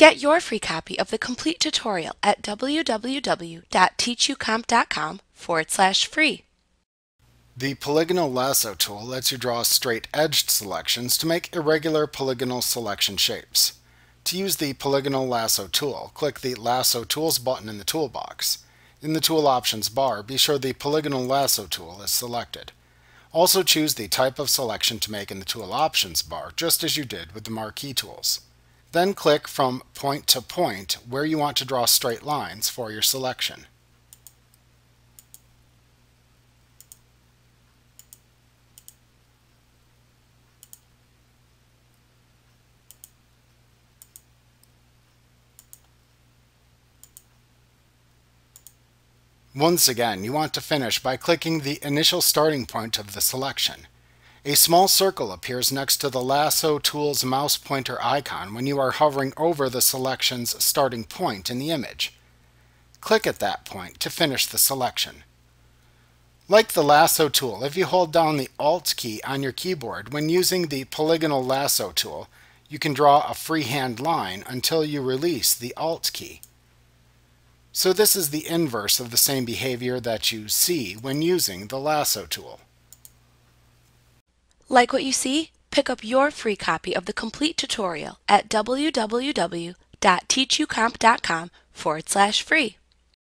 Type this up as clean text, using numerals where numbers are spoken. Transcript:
Get your free copy of the complete tutorial at www.teachucomp.com/free. The Polygonal Lasso tool lets you draw straight-edged selections to make irregular polygonal selection shapes. To use the Polygonal Lasso tool, click the Lasso Tools button in the toolbox. In the Tool Options bar, be sure the Polygonal Lasso tool is selected. Also choose the type of selection to make in the Tool Options bar, just as you did with the marquee tools. Then click from point to point where you want to draw straight lines for your selection. Once again, you want to finish by clicking the initial starting point of the selection. A small circle appears next to the Lasso tool's mouse pointer icon when you are hovering over the selection's starting point in the image. Click at that point to finish the selection. Like the Lasso tool, if you hold down the Alt key on your keyboard when using the Polygonal Lasso tool, you can draw a freehand line until you release the Alt key. So this is the inverse of the same behavior that you see when using the Lasso tool. Like what you see? Pick up your free copy of the complete tutorial at www.teachucomp.com/free.